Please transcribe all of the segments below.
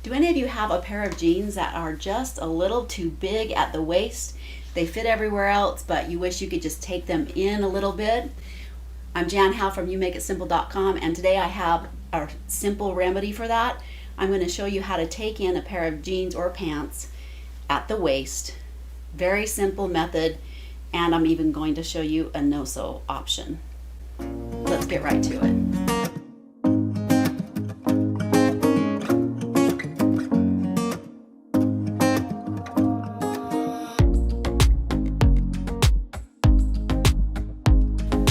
Do any of you have a pair of jeans that are just a little too big at the waist? They fit everywhere else, but you wish you could just take them in a little bit. I'm Jan Howe from YouMakeItSimple.com, and today I have a simple remedy for that. I'm going to show you how to take in a pair of jeans or pants at the waist. Very simple method, and I'm even going to show you a no-sew option. Let's get right to it.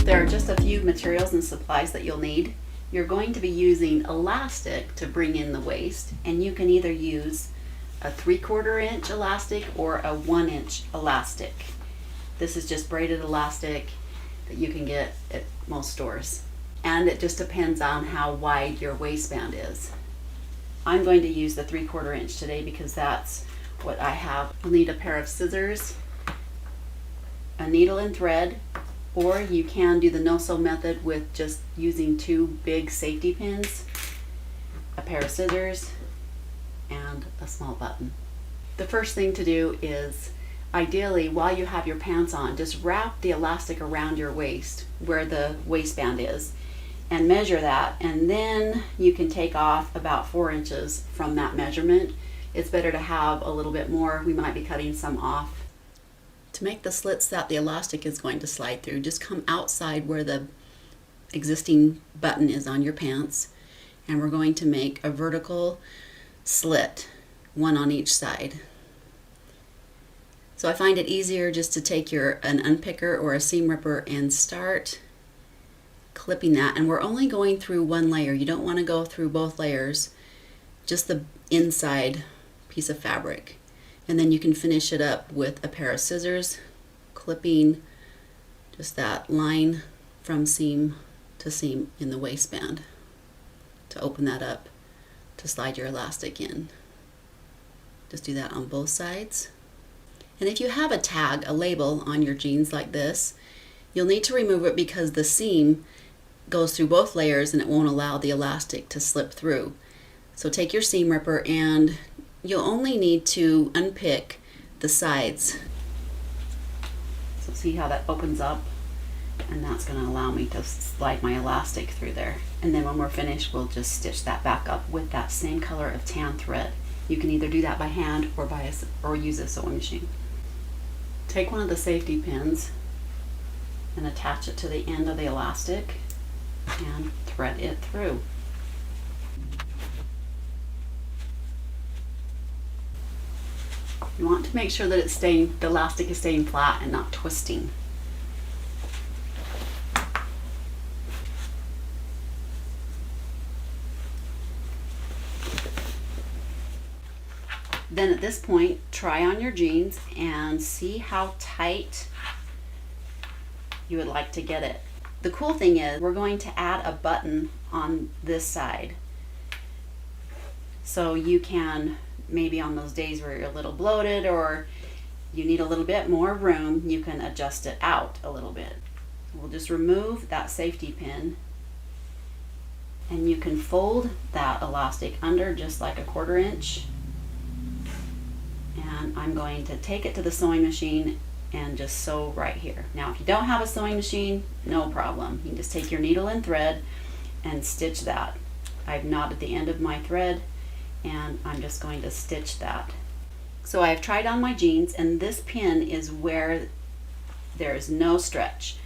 There are just a few materials and supplies that you'll need. You're going to be using elastic to bring in the waist, and you can either use a 3/4 inch elastic or a 1 inch elastic. This is just braided elastic that you can get at most stores. And it just depends on how wide your waistband is. I'm going to use the 3/4 inch today because that's what I have. You'll need a pair of scissors, a needle and thread, or you can do the no-sew method with just using 2 big safety pins, a pair of scissors, and a small button. The first thing to do is, ideally, while you have your pants on, just wrap the elastic around your waist where the waistband is and measure that, and then you can take off about 4 inches from that measurement. It's better to have a little bit more. We might be cutting some off. To make the slits that the elastic is going to slide through, just come outside where the existing button is on your pants, and we're going to make a vertical slit, one on each side. So I find it easier just to take an unpicker or a seam ripper and start clipping that, and we're only going through one layer. You don't want to go through both layers, just the inside piece of fabric. And then you can finish it up with a pair of scissors, clipping just that line from seam to seam in the waistband to open that up to slide your elastic in. Just do that on both sides. And if you have a tag, a label on your jeans like this, you'll need to remove it because the seam goes through both layers and it won't allow the elastic to slip through. So take your seam ripper, and you'll only need to unpick the sides. So see how that opens up? And that's going to allow me to slide my elastic through there. And then when we're finished, we'll just stitch that back up with that same color of tan thread. You can either do that by hand or use a sewing machine. Take one of the safety pins and attach it to the end of the elastic and thread it through. You want to make sure that the elastic is staying flat and not twisting. Then at this point, try on your jeans and see how tight you would like to get it. The cool thing is we're going to add a button on this side. So you can, maybe on those days where you're a little bloated or you need a little bit more room, you can adjust it out a little bit. We'll just remove that safety pin, and you can fold that elastic under just like a 1/4 inch. And I'm going to take it to the sewing machine and just sew right here. Now, if you don't have a sewing machine, no problem. You can just take your needle and thread and stitch that. I've knotted the end of my thread, and I'm just going to stitch that. So I have tried on my jeans, and this pin is where there is no stretch.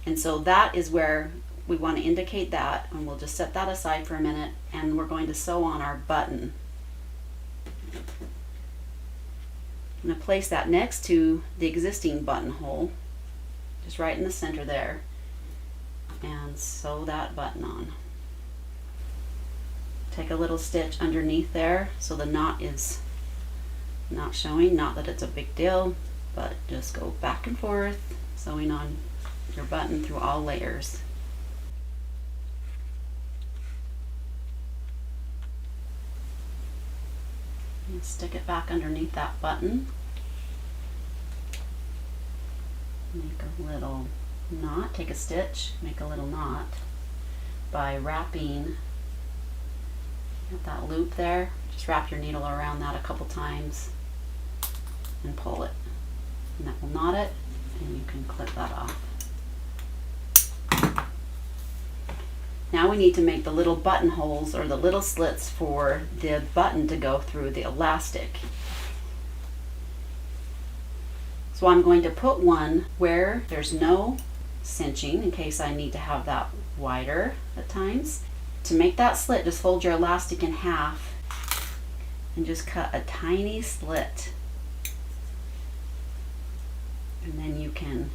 And so that is where we want to indicate that, and we'll just set that aside for a minute, and we're going to sew on our button. I'm going to place that next to the existing buttonhole, just right in the center there, and sew that button on. Take a little stitch underneath there so the knot is not showing. Not that it's a big deal, but just go back and forth, sewing on your button through all layers. And stick it back underneath that button. Make a little knot, take a stitch, make a little knot by wrapping at that loop there, Just wrap your needle around that a couple times and pull it. And that will knot it, and you can clip that off. Now we need to make the little buttonholes or the little slits for the button to go through the elastic. So I'm going to put one where there's no cinching in case I need to have that wider at times. To make that slit, just fold your elastic in half and just cut a tiny slit. And then you can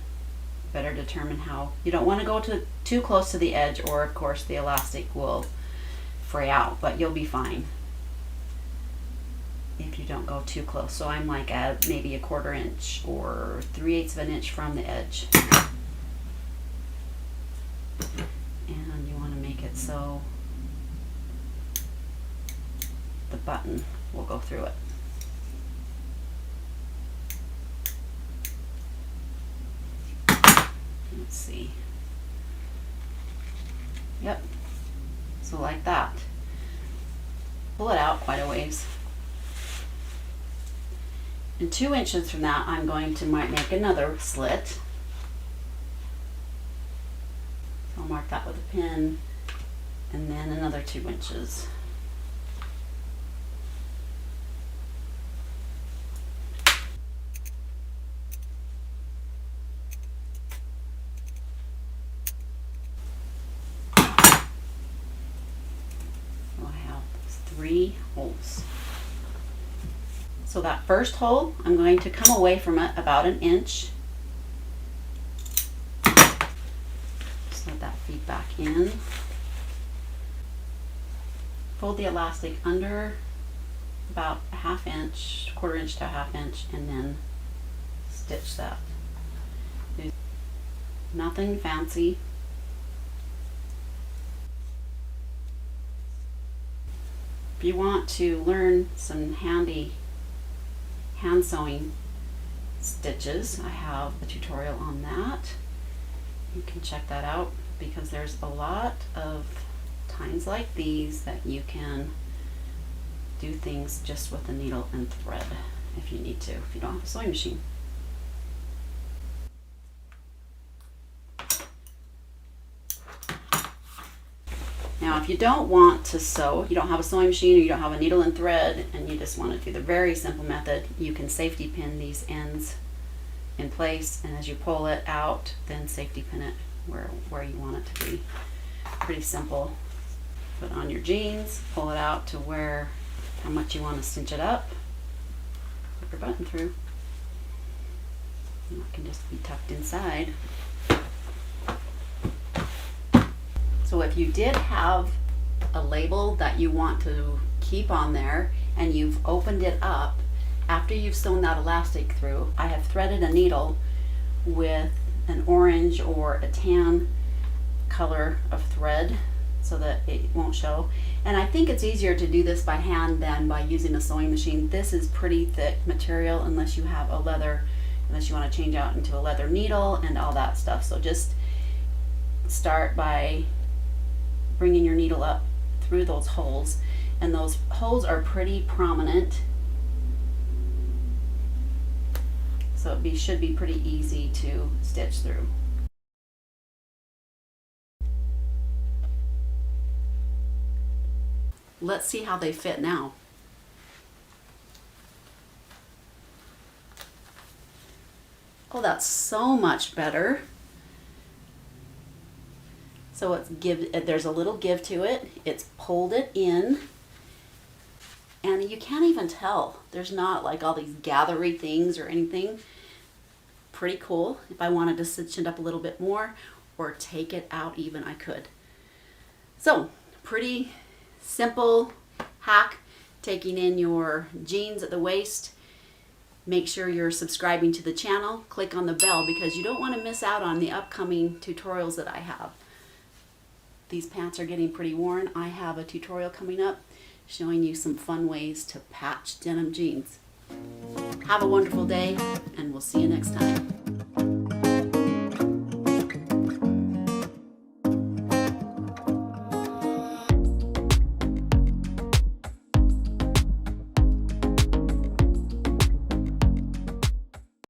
better determine how. You don't want to go too close to the edge, or of course the elastic will fray out, but you'll be fine if you don't go too close. So I'm like at maybe a 1/4 inch or 3/8 of an inch from the edge. And you want to make it so the button will go through it. Let's see. Yep. So like that. Pull it out quite a ways. And 2 inches from that, I'm going to make another slit. So I'll mark that with a pin, and then another 2 inches. So I have 3 holes. So that first hole, I'm going to come away from it about 1 inch. Just let that feed back in. Fold the elastic under about a 1/2 inch, 1/4 inch to a 1/2 inch, and then stitch that. Nothing fancy. If you want to learn some handy hand sewing stitches, I have a tutorial on that. You can check that out, because there's a lot of times like these that you can do things just with a needle and thread if you need to, if you don't have a sewing machine. Now, if you don't want to sew, you don't have a sewing machine, or you don't have a needle and thread, and you just want to do the very simple method, you can safety pin these ends in place, and as you pull it out, then safety pin it where you want it to be. Pretty simple. Put on your jeans, pull it out to how much you want to cinch it up, put your button through, and it can just be tucked inside. So if you did have a label that you want to keep on there and you've opened it up, after you've sewn that elastic through, I have threaded a needle with an orange or a tan color of thread so that it won't show. And I think it's easier to do this by hand than by using a sewing machine. This is pretty thick material unless you have a leather, unless you want to change out into a leather needle and all that stuff. So just start by bringing your needle up through those holes, and those holes are pretty prominent, so it should be pretty easy to stitch through. Let's see how they fit now. Oh, that's so much better. So there's a little give to it. It's pulled it in, and you can't even tell. There's not like all these gathery things or anything. Pretty cool. If I wanted to cinch it up a little bit more or take it out even, I could. So pretty simple hack, taking in your jeans at the waist. Make sure you're subscribing to the channel. Click on the bell, because you don't want to miss out on the upcoming tutorials that I have. These pants are getting pretty worn. I have a tutorial coming up showing you some fun ways to patch denim jeans. Have a wonderful day, and we'll see you next time.